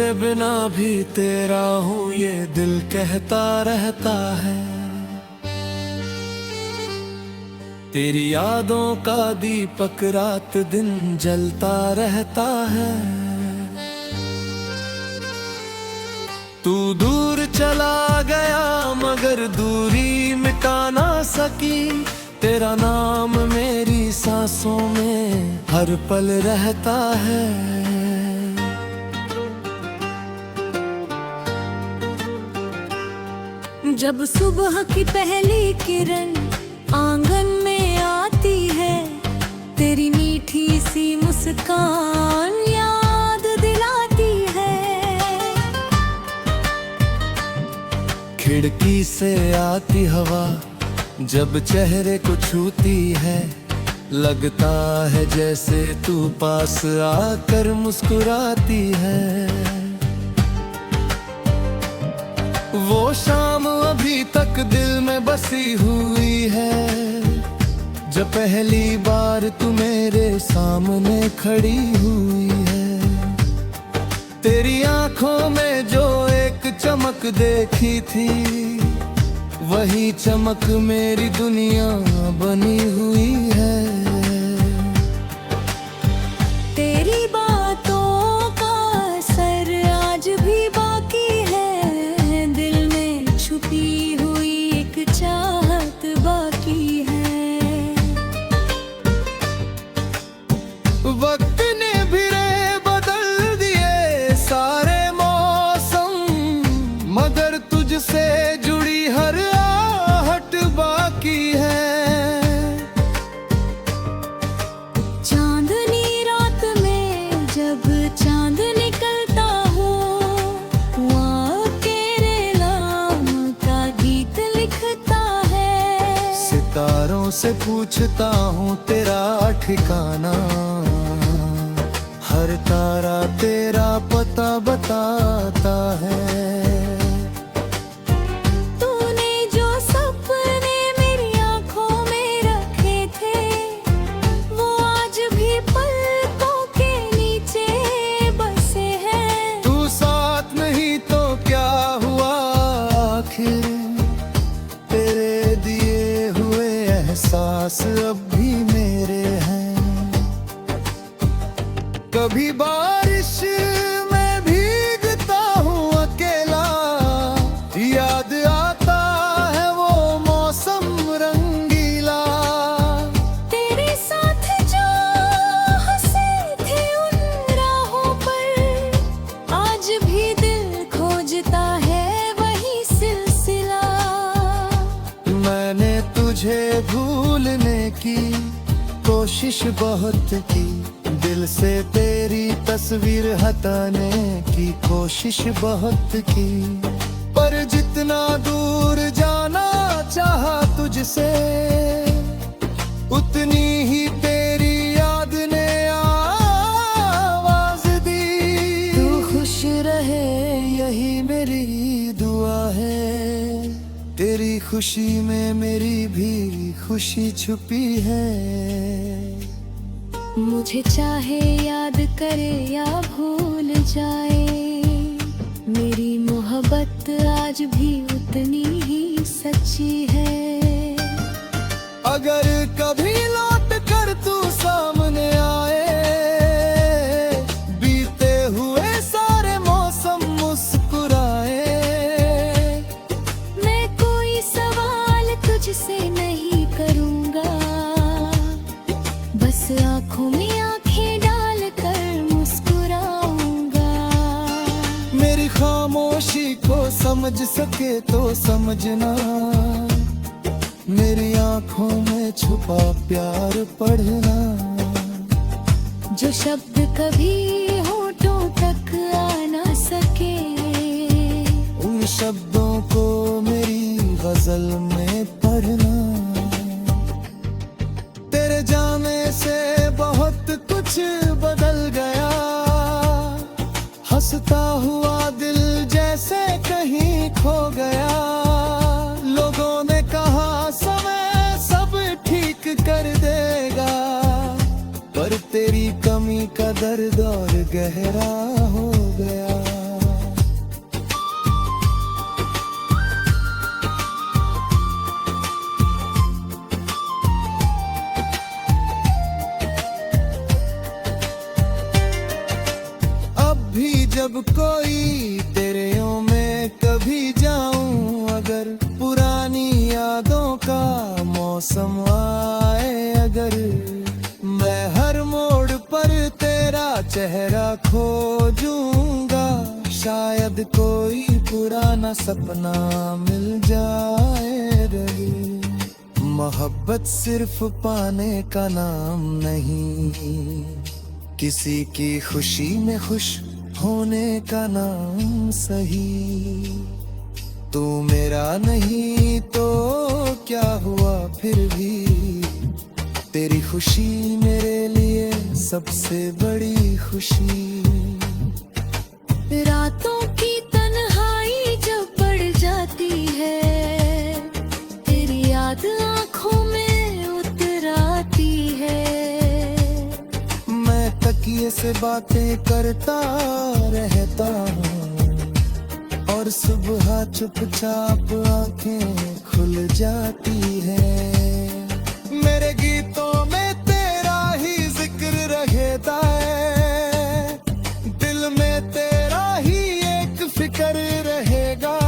तेरे बिना भी तेरा हूँ ये दिल कहता रहता है। तेरी यादों का दीपक रात दिन जलता रहता है। तू दूर चला गया मगर दूरी मिटा ना सकी। तेरा नाम मेरी सांसों में हर पल रहता है। जब सुबह की पहली किरण आंगन में आती है, तेरी मीठी सी मुस्कान याद दिलाती है। खिड़की से आती हवा जब चेहरे को छूती है, लगता है जैसे तू पास आकर मुस्कुराती है। वो शाम अभी तक दिल में बसी हुई है, जब पहली बार तू मेरे सामने खड़ी हुई है। तेरी आंखों में जो एक चमक देखी थी, वही चमक मेरी दुनिया बनी हुई है। तेरी बातों का असर आज भी बाकी है, दिल में छुपी हुई एक चाहत बाकी है। वक्त ने भी रे बदल दिए सारे मौसम, मगर तुझसे जुड़ी हर आहट बाकी है। चांदनी रात में जब चांद निकलता हो, वहाँ तेरे नाम का गीत लिखता है। सितारों से पूछता हूँ तेरा ठिकाना, हर तारा तेरा पता बताता है। तूने जो सपने मेरी आंखों में रखे थे, वो आज भी पलकों के नीचे बसे हैं। तू साथ नहीं तो क्या हुआ आखिर, तेरे दिए हुए एहसास अब भी मेरे हैं। कभी बारिश में भीगता हूँ अकेला, याद आता है वो मौसम रंगीला। तेरे साथ जो हंसे थे उन राहों पर, आज भी दिल खोजता है वही सिलसिला। मैंने तुझे भूलने की कोशिश बहुत की, दिल से तेरी तस्वीर हटाने की कोशिश बहुत की। पर जितना दूर जाना चाहा तुझसे, उतनी ही तेरी याद ने आवाज दी। तू खुश रहे यही मेरी दुआ है, तेरी खुशी में मेरी भी खुशी छुपी है। मुझे चाहे याद करे या भूल जाए, मेरी मोहब्बत आज भी उतनी ही सच्ची है। अगर कभी लौट कर तू सामने आए, बीते हुए सारे मौसम मुस्कुराए। मैं कोई सवाल तुझसे नहीं करूँगा, बस आँखों में आँखें डाल कर मुस्कुराऊंगा। मेरी खामोशी को समझ सके तो समझना, मेरी आंखों में छुपा प्यार पढ़ना। जो शब्द कभी होठों तक आ ना सके, उन शब्दों को मेरी गजल में पढ़ना। तेरे जाने से बहुत कुछ बदल गया, हंसता हुआ दिल जैसे कहीं खो गया। लोगों ने कहा समय सब ठीक कर देगा, पर तेरी कमी का दर्द और गहरा हो गया। पुरानी यादों का मौसम आए अगर, मैं हर मोड़ पर तेरा चेहरा खोजूंगा। शायद कोई पुराना सपना मिल जाए रही। मोहब्बत सिर्फ पाने का नाम नहीं, किसी की खुशी में खुश होने का नाम सही। तू मेरा नहीं तो क्या हुआ फिर भी, तेरी खुशी मेरे लिए सबसे बड़ी खुशी। रातों की तन्हाई जब बढ़ जाती है, तेरी याद आँखों में उतर आती है। मैं तकिए से बातें करता रहता हूँ और सुबह चुपचाप आंखें खुल जाती है। मेरे गीतों में तेरा ही जिक्र रहता है, दिल में तेरा ही एक फिक्र रहेगा।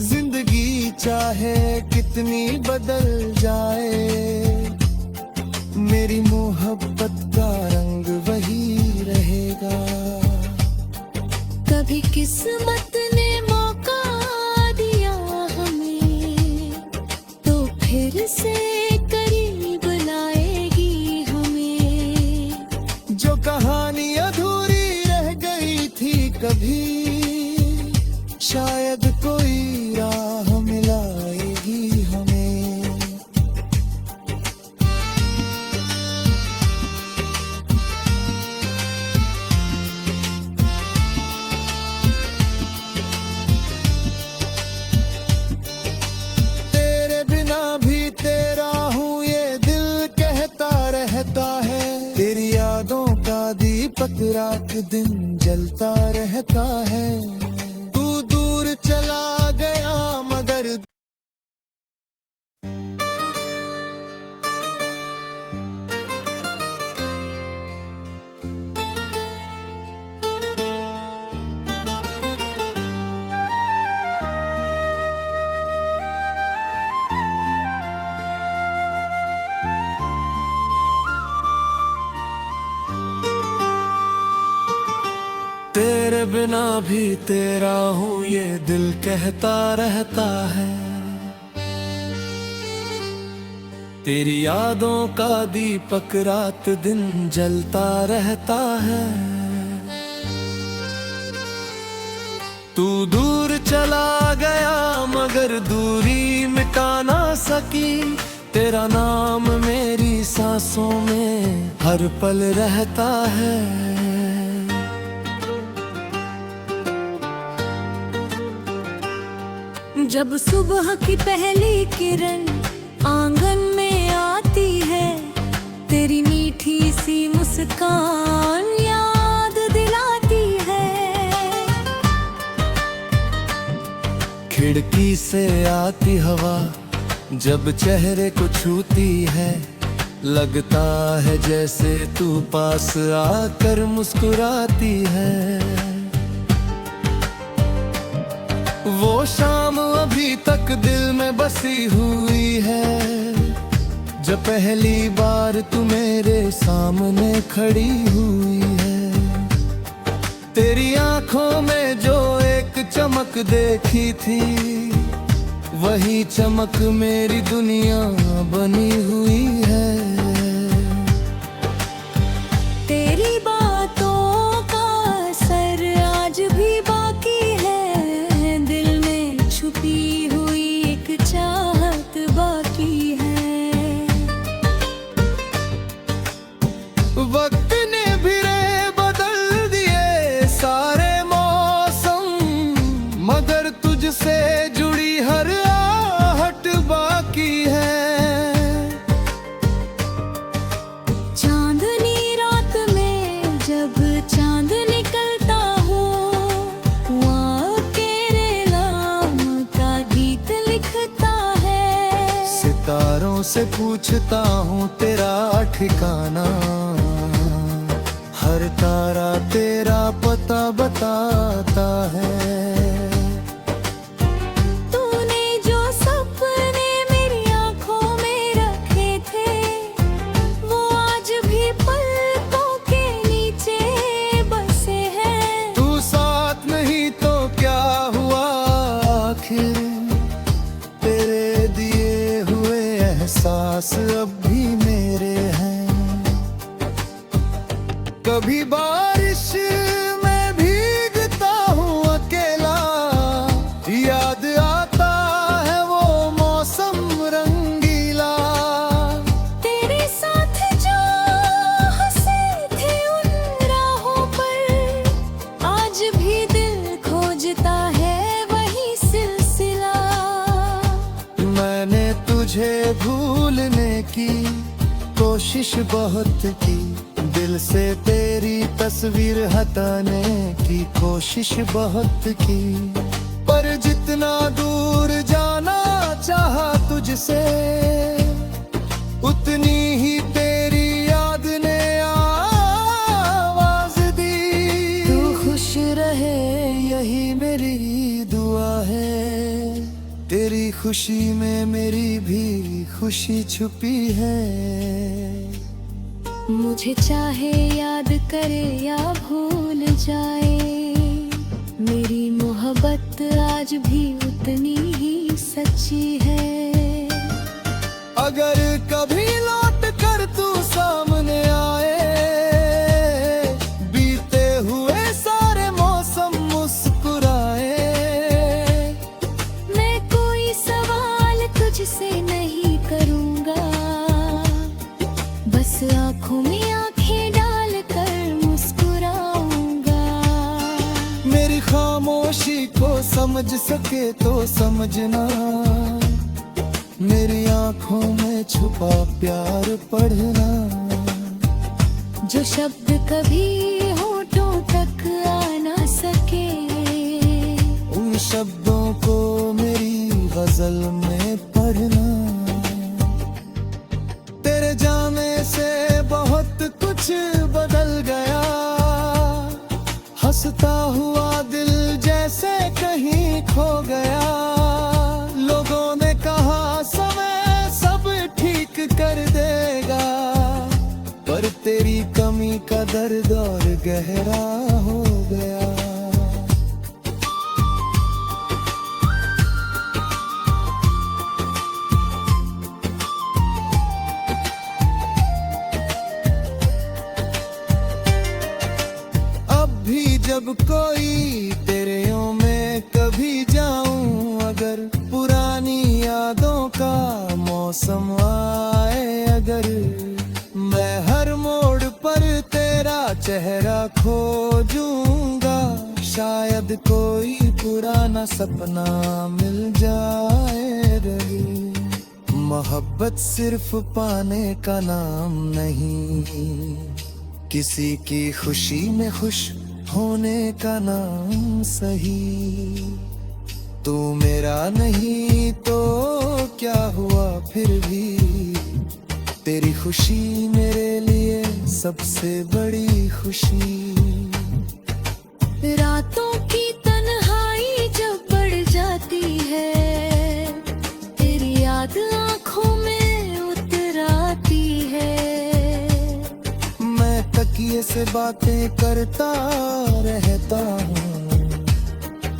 जिंदगी चाहे कितनी बदल जाए, मेरी मोहब्बत का रंग वही रहेगा। कभी किस्मत ने मौका दिया हमें, तो फिर से करीब लाएगी हमें। जो कहानी अधूरी रह गई थी कभी, शायद कोई राह मिलाएगी हमें। तेरे बिना भी तेरा हूँ ये दिल कहता रहता है। तेरी यादों का दीपक रात दिन जलता रहता है। तू दूर चला गया मगर तेरे बिना भी तेरा हूँ ये दिल कहता रहता है। तेरी यादों का दीपक रात दिन जलता रहता है। तू दूर चला गया मगर दूरी मिटा ना सकी। तेरा नाम मेरी सांसों में हर पल रहता है। जब सुबह की पहली किरण आंगन में आती है, तेरी मीठी सी मुस्कान याद दिलाती है। खिड़की से आती हवा जब चेहरे को छूती है, लगता है जैसे तू पास आकर मुस्कुराती है। वो शाम अभी तक दिल में बसी हुई है, जब पहली बार तू मेरे सामने खड़ी हुई है। तेरी आंखों में जो एक चमक देखी थी, वही चमक मेरी दुनिया बनी हुई है। तेरी बातों का असर आज भी बाकी है, दिल में छुपी हुई एक चाहत बाकी है। वक्त ने भी रे बदल दिए सारे मौसम, मगर तुझसे जुड़ी हर आहट बाकी है। चांदनी रात में जब चांद निकलता हो, वहाँ तेरे नाम का गीत लिखता है। सितारों से पूछता हूँ तेरा ठिकाना, हर तारा तेरा पता बताता है। तूने एहसास अब भी मेरे हैं। कभी बारिश में भीगता हूँ अकेला, याद आता है वो मौसम रंगीला। तेरे साथ जो हंसे थे उन राहों पर, आज भी दिल खोजता है वही सिलसिला। मैंने तुझे भूलने की कोशिश बहुत की, दिल से तेरी तस्वीर हटाने की कोशिश बहुत की, पर जितना दूर जाना चाहा तुझसे, उतनी ही तेरी याद ने आवाज दी। तू खुश रहे यही मेरी दुआ है, तेरी खुशी में मेरी भी खुशी छुपी है। मुझे चाहे याद करे या भूल जाए, मेरी मोहब्बत आज भी उतनी ही सच्ची है। अगर कभी लौट कर तू सामने आए, बीते हुए सारे मौसम मुस्कुराए। मैं कोई सवाल तुझसे नहीं करूँगा, बस आँखों में आँखें डाल कर मुस्कुराऊंगा। मेरी खामोशी को समझ सके तो समझना, मेरी आँखों में छुपा प्यार पढ़ना। जो शब्द कभी होठों तक आ ना सके, उन शब्दों को मेरी गजल में पढ़ना। तेरे जाने से बहुत कुछ बदल गया, हंसता हुआ दिल जैसे कहीं खो गया। लोगों ने कहा समय सब ठीक कर देगा, पर तेरी कमी का दर्द और गहरा हो गया। जब कोई तेरे यों में कभी जाऊं, अगर पुरानी यादों का मौसम आए, अगर मैं हर मोड़ पर तेरा चेहरा खोजूंगा, शायद कोई पुराना सपना मिल जाए रही। मोहब्बत सिर्फ पाने का नाम नहीं, किसी की खुशी में खुश होने का नाम सही। तू मेरा नहीं तो क्या हुआ फिर भी, तेरी खुशी मेरे लिए सबसे बड़ी खुशी। रातों की तन्हाई जब बढ़ जाती है, तेरी याद आँखों में उतर आती है। मैं तकिए से बातें करता रहता हूँ,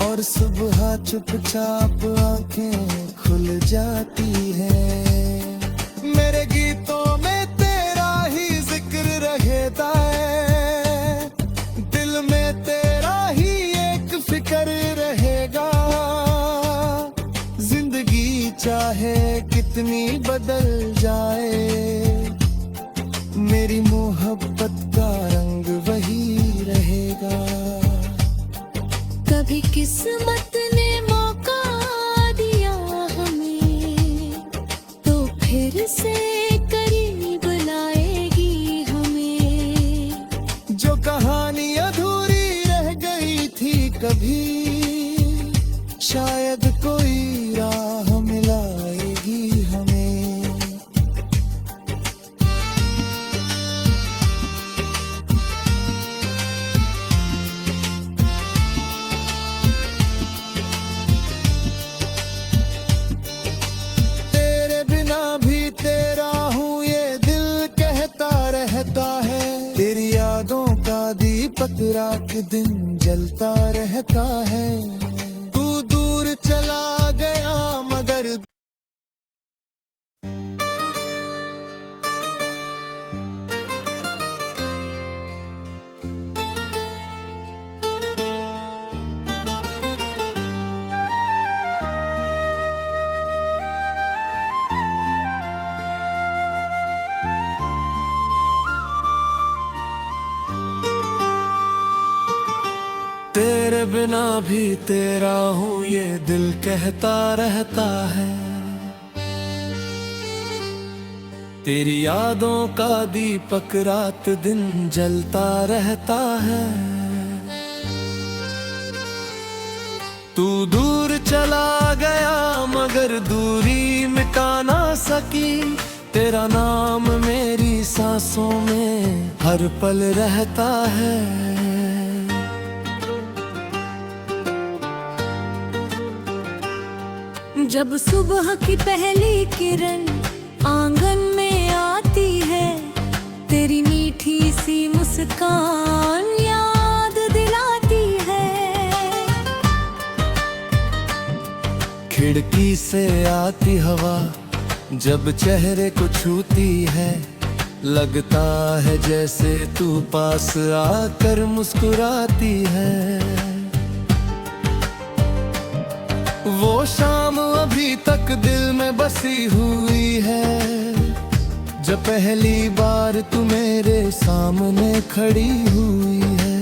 और सुबह चुपचाप आंखें खुल जाती है। मेरे गीतों में तेरा ही जिक्र रहता है, दिल में तेरा ही एक फिक्र रहेगा। जिंदगी चाहे कितनी बदल जाए, मेरी मोहब्बत का रंग वही रहेगा। कभी किस्मत ने मौका दिया हमें, तो फिर से करीब लाएगी हमें। जो कहानी अधूरी रह गई थी कभी, शायद कोई राह मिलाएगी हमें। दीपक रात दिन जलता रहता है। तू दूर चला गया मगर तेरे बिना भी तेरा हूँ ये दिल कहता रहता है। तेरी यादों का दीपक रात दिन जलता रहता है। तू दूर चला गया मगर दूरी मिटा ना सकी। तेरा नाम मेरी सांसों में हर पल रहता है। जब सुबह की पहली किरण आंगन में आती है, तेरी मीठी सी मुस्कान याद दिलाती है। खिड़की से आती हवा जब चेहरे को छूती है, लगता है जैसे तू पास आकर मुस्कुराती है। वो शाम अभी तक दिल में बसी हुई है, जब पहली बार तू मेरे सामने खड़ी हुई है।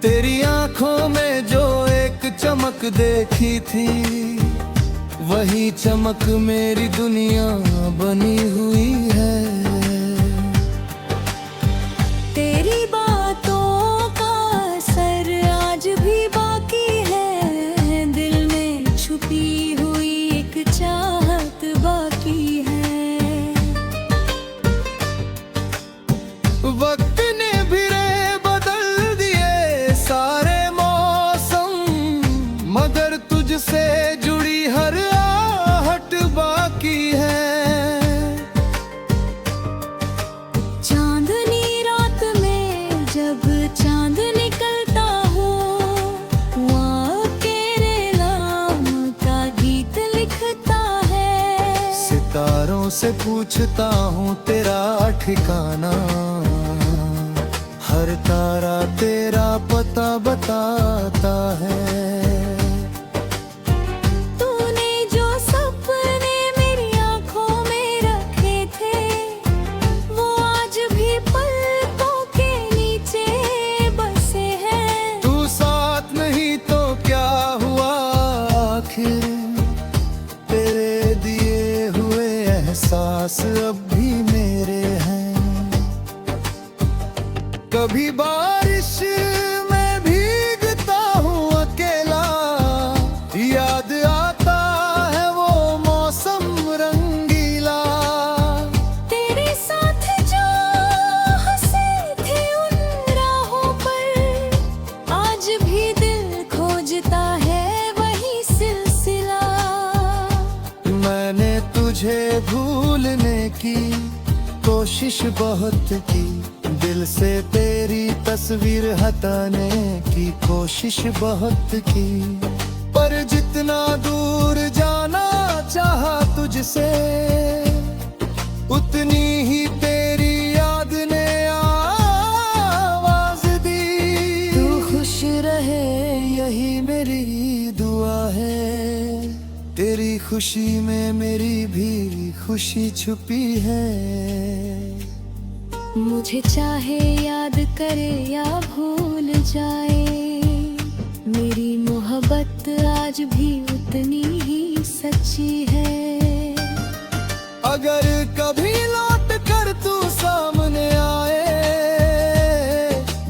तेरी आंखों में जो एक चमक देखी थी, वही चमक मेरी दुनिया बनी हुई है। तेरी बातों का असर आज भी बाकी है, दिल में छुपी हुई एक चाहत बाकी है। वक्त ने भी रे बदल दिए सारे मौसम, मगर तुझसे जुड़ी हर आहट बाकी है। चांदनी रात में जब चांद निकलता हो, वहाँ तेरे नाम का गीत लिखता है। सितारों से पूछता हूँ तेरा ठिकाना, हर तारा तेरा पता बताता है। तूने जो सपने मेरी आंखों में रखे थे, वो आज भी पलकों के नीचे बसे हैं। तू साथ नहीं तो क्या हुआ आखिर, तेरे दिए हुए एहसास अब भी मेरे हैं। कभी बारिश में भीगता हूँ अकेला, याद आता है वो मौसम रंगीला। तेरे साथ जो हंसे थे उन राहों पर, आज भी दिल खोजता है वही सिलसिला। मैंने तुझे भूलने की कोशिश बहुत की, दिल से तेरी तस्वीर हटाने की कोशिश बहुत की। पर जितना दूर जाना चाहा तुझसे, उतनी ही तेरी याद ने आवाज दी। तू खुश रहे यही मेरी दुआ है, तेरी खुशी में मेरी भी खुशी छुपी है। मुझे चाहे याद करे या भूल जाए, मेरी मोहब्बत आज भी उतनी ही सच्ची है। अगर कभी लौट कर तू सामने आए,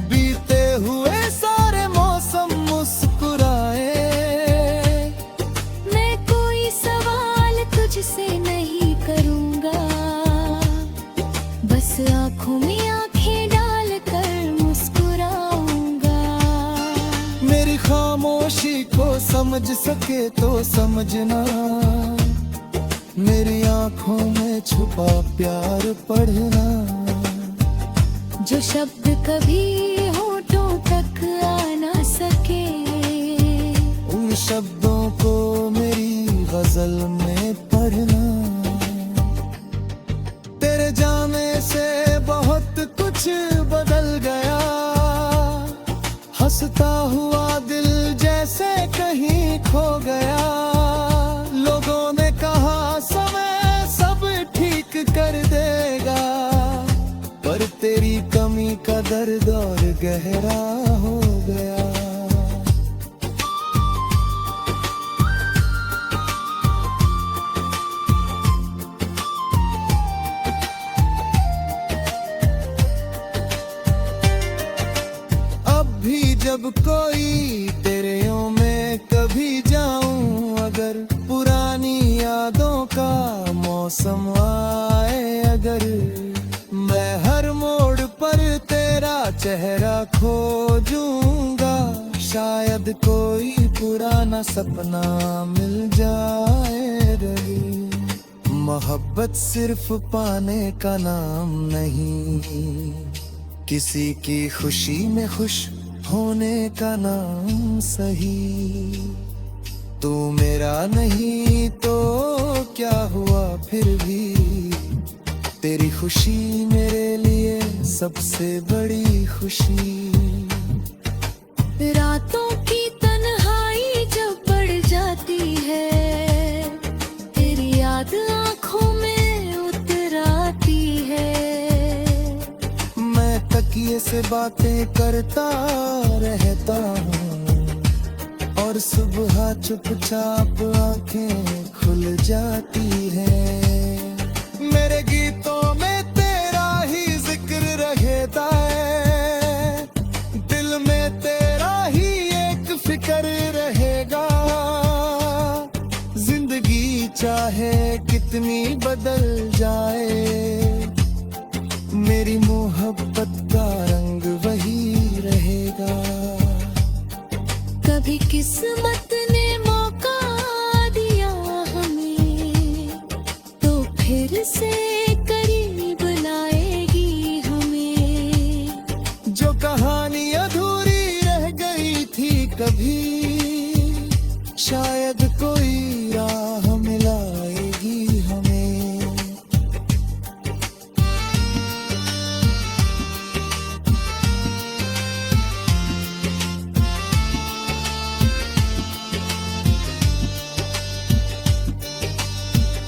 बीते हुए सारे मौसम मुस्कुराए। मैं कोई सवाल तुझसे नहीं करूँगा, बस आँखों में आँखें डाल कर मुस्कुराऊंगा। मेरी खामोशी को समझ सके तो समझना, मेरी आंखों में छुपा प्यार पढ़ना। जो शब्द कभी होठों तक आ ना सके, उन शब्दों को मेरी गजल में पढ़ना। तेरे जाने से बहुत कुछ बदल गया, हंसता हुआ दिल जैसे कहीं खो गया। लोगों ने कहा समय सब ठीक कर देगा, पर तेरी कमी का दर्द और गहरा हो गया। अपनी यादों का मौसम आए अगर, मैं हर मोड़ पर तेरा चेहरा खोजूंगा। शायद कोई पुराना सपना मिल जाए रही। मोहब्बत सिर्फ पाने का नाम नहीं, किसी की खुशी में खुश होने का नाम सही। तू मेरा नहीं तो क्या हुआ फिर भी, तेरी खुशी मेरे लिए सबसे बड़ी खुशी। रातों की तन्हाई जब बढ़ जाती है, तेरी याद आँखों में उतर आती है। मैं तकिए से बातें करता रहता हूँ और सुबह चुपचाप आंखें खुल जाती हैं। मेरे गीतों में तेरा ही जिक्र रहता है, दिल में तेरा ही एक फिक्र रहेगा। जिंदगी चाहे कितनी बदल जाए, मेरी मोहब्बत का रंग वही रहेगा। कभी किस्मत ने मौका दिया हमें, तो फिर से करीब लाएगी हमें। जो कहानी अधूरी रह गई थी कभी, शायद कोई राह मिलाएगी हमें।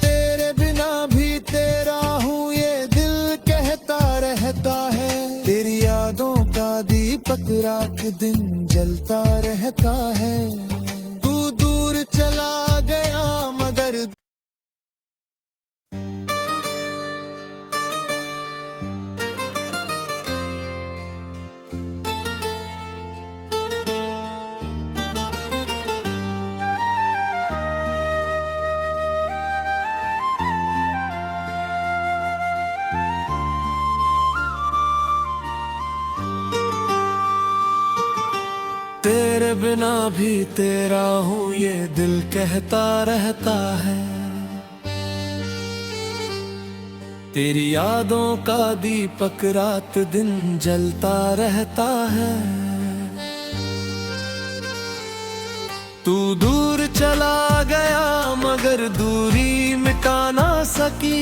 तेरे बिना भी तेरा हूँ ये दिल कहता रहता है। तेरी यादों का दीपक रात दिन जलता रहता है। तू दूर चला गया मगर तेरे बिना भी तेरा हूँ ये दिल कहता रहता है। तेरी यादों का दीपक रात दिन जलता रहता है। तू दूर चला गया मगर दूरी मिटा ना सकी।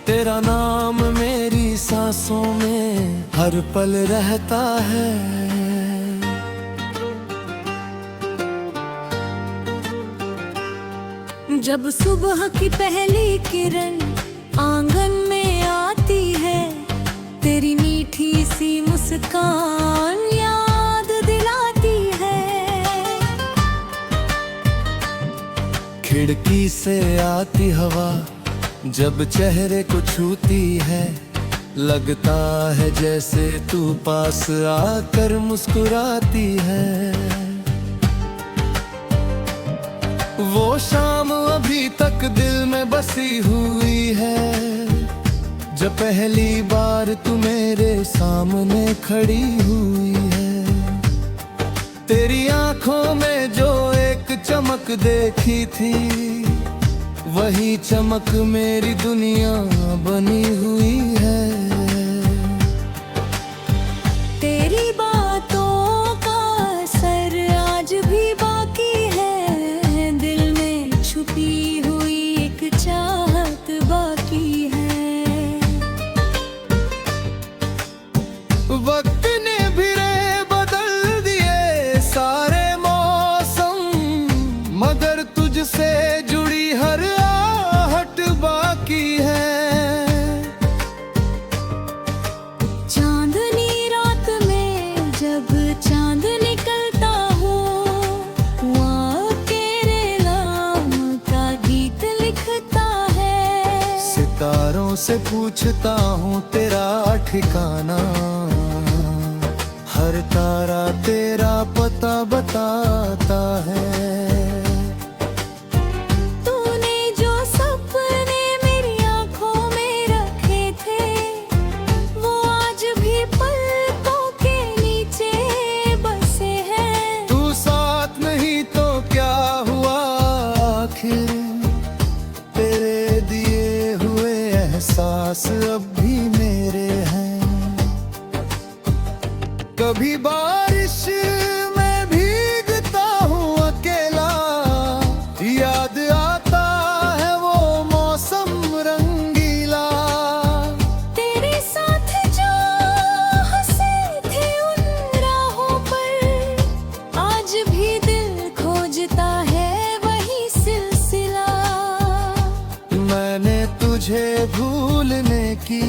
तेरा नाम मेरी सांसों में हर पल रहता है। जब सुबह की पहली किरण आंगन में आती है, तेरी मीठी सी मुस्कान याद दिलाती है। खिड़की से आती हवा जब चेहरे को छूती है, लगता है जैसे तू पास आकर मुस्कुराती है। वो शाम अभी तक दिल में बसी हुई है, जब पहली बार तू मेरे सामने खड़ी हुई है। तेरी आंखों में जो एक चमक देखी थी, वही चमक मेरी दुनिया बनी हुई है। तेरी बातों का असर आज भी बाकी है, दिल में छुपी हुई एक चाहत बाकी है। वक्त ने भी रे बदल दिए सारे मौसम, मगर तुझसे जुड़ी हर आहट बाकी है। चांदनी रात में जब चांद निकलता हो, वहाँ तेरे नाम का गीत लिखता है। सितारों से पूछता हूँ तेरा ठिकाना, हर तारा तेरा पता बताता है। तूने एहसास अब भी मेरे हैं। कभी बारिश में भीगता हूँ अकेला, याद आता है वो मौसम रंगीला। तेरे साथ जो हंसे थे उन राहों पर, आज भी दिल खोजता है वही सिलसिला। मैंने तुझे भूलने की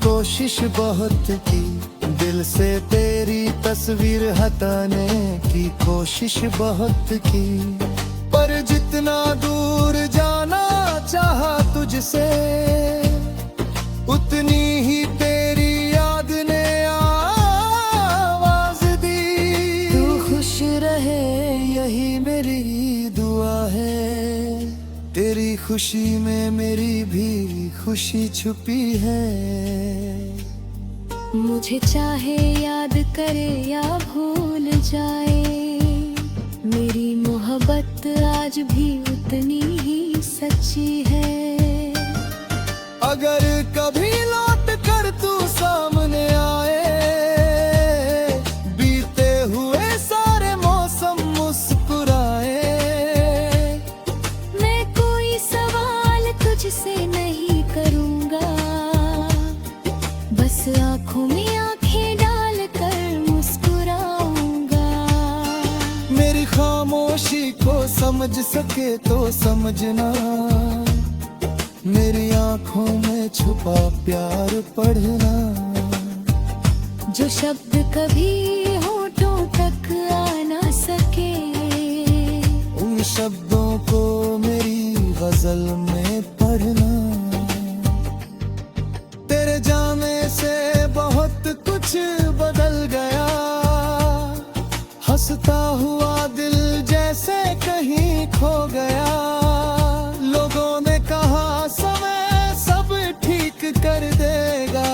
कोशिश बहुत की, दिल से तेरी तस्वीर हटाने की कोशिश बहुत की, पर जितना दूर जाना चाहा तुझसे, उतनी ही तेरी याद ने आवाज दी। तू खुश रहे यही मेरी दुआ है, तेरी खुशी में मेरी भी खुशी छुपी है। मुझे चाहे याद करे या भूल जाए, मेरी मोहब्बत आज भी उतनी ही सच्ची है। अगर कभी लौट कर तू सामने आए, बीते हुए सारे मौसम मुस्कुराए। मैं कोई सवाल तुझसे नहीं करूँगा, बस आँखों में आँखें डाल कर मुस्कुराऊंगा। मेरी खामोशी को समझ सके तो समझना, मेरी आँखों में छुपा प्यार पढ़ना। जो शब्द कभी होठों तक आ ना सके, उन शब्दों को मेरी गजल में पढ़ना। तेरे जाने से बहुत कुछ बदल गया, हंसता हुआ दिल जैसे कहीं खो गया। लोगों ने कहा समय सब ठीक कर देगा,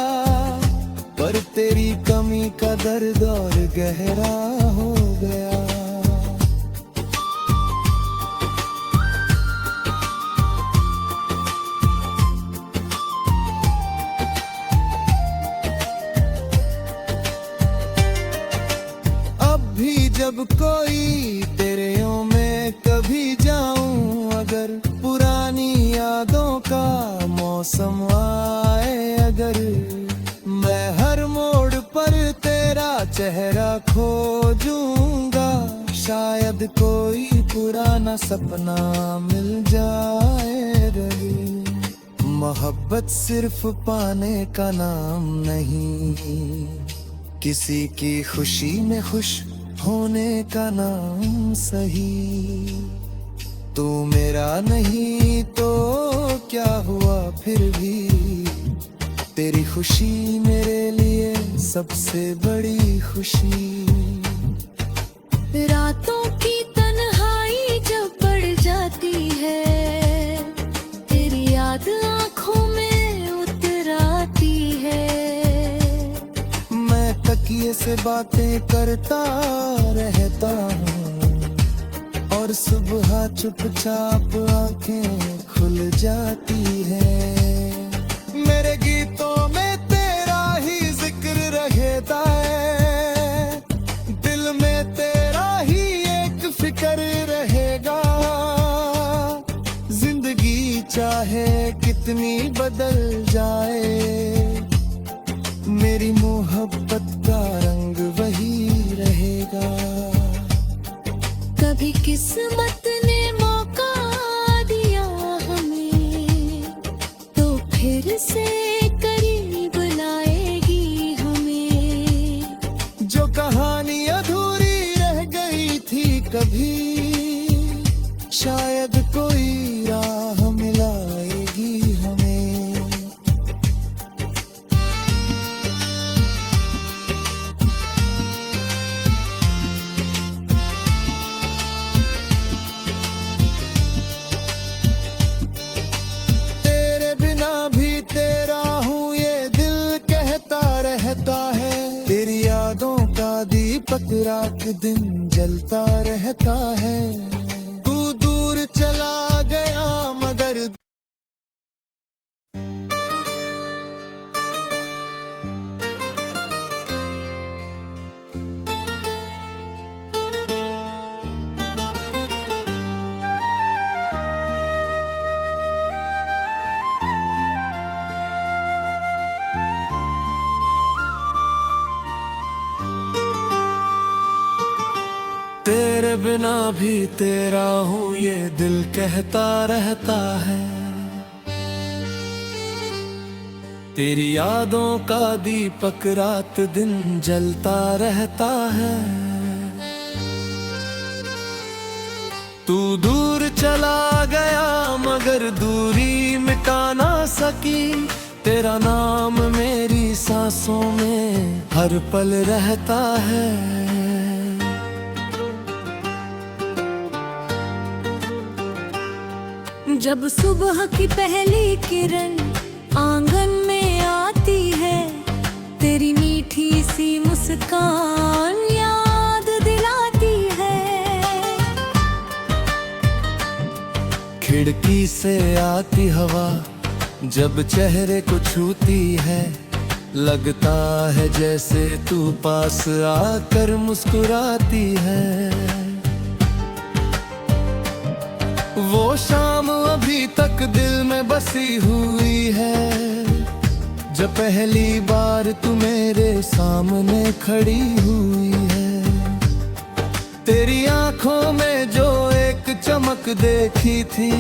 पर तेरी कमी का दर्द और गहरा हो गया। जब कोई तेरे यों में कभी जाऊं, अगर पुरानी यादों का मौसम आए, अगर मैं हर मोड़ पर तेरा चेहरा खोजूंगा, शायद कोई पुराना सपना मिल जाए। रही मोहब्बत सिर्फ पाने का नाम नहीं, किसी की खुशी में खुश होने का नाम सही। तू मेरा नहीं तो क्या हुआ फिर भी, तेरी खुशी मेरे लिए सबसे बड़ी खुशी। रातों की तन्हाई जब बढ़ जाती है, तेरी याद आँखों में उतर आती है। मैं तकिए से बातें करता रहता हूँ, और सुबह चुपचाप आंखें खुल जाती है। मेरे गीतों में तेरा ही जिक्र रहता है, दिल में तेरा ही एक फिक्र रहेगा। जिंदगी चाहे कितनी बदल जाए, मेरी मोहब्बत का रंग वही रहेगा। कभी किस्मत ने मौका दिया हमें, तो फिर से करीब लाएगी हमें। जो कहानी अधूरी रह गई थी कभी, शायद कोई राह मिलाएगी हमें। दीपक रात दिन जलता रहता है। तू दूर चला गया मगर तेरे बिना भी तेरा हूँ ये दिल कहता रहता है। तेरी यादों का दीपक रात दिन जलता रहता है। तू दूर चला गया मगर दूरी मिटा ना सकी। तेरा नाम मेरी सांसों में हर पल रहता है। जब सुबह की पहली किरण आंगन में आती है, तेरी मीठी सी मुस्कान याद दिलाती है। खिड़की से आती हवा जब चेहरे को छूती है, लगता है जैसे तू पास आकर मुस्कुराती है। वो शाम अभी तक दिल में बसी हुई है, जब पहली बार तू मेरे सामने खड़ी हुई है। तेरी आंखों में जो एक चमक देखी थी,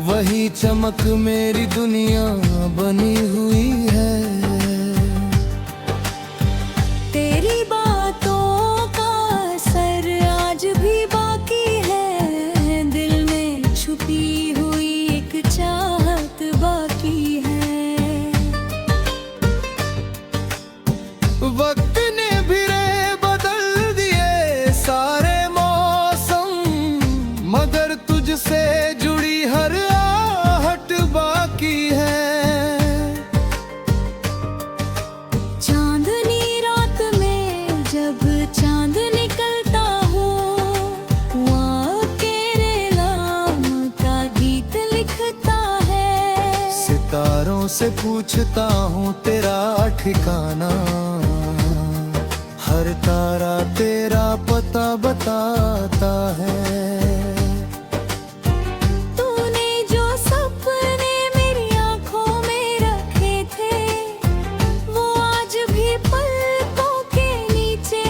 वही चमक मेरी दुनिया बनी हुई है। तेरी बातों का असर आज भी बाकी है, दिल में छुपी हुई एक चाहत बाकी है। वक्त ने भी रे बदल दिए सारे मौसम, मगर तुझसे जुड़ी हर आहट बाकी है। चांदनी रात में जब चांद निकलता हो, वहाँ तेरे नाम का गीत लिखता है। सितारों से पूछता हूँ तेरा ठिकाना, हर तारा तेरा पता बताता है। तूने जो सपने मेरी आंखों में रखे थे, वो आज भी पलकों के नीचे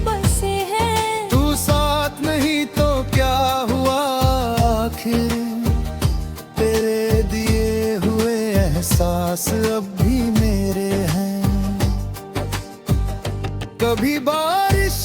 बसे हैं। तू साथ नहीं तो क्या हुआ आखिर, तेरे दिए हुए एहसास अब भी मेरे हैं। कभी बारिश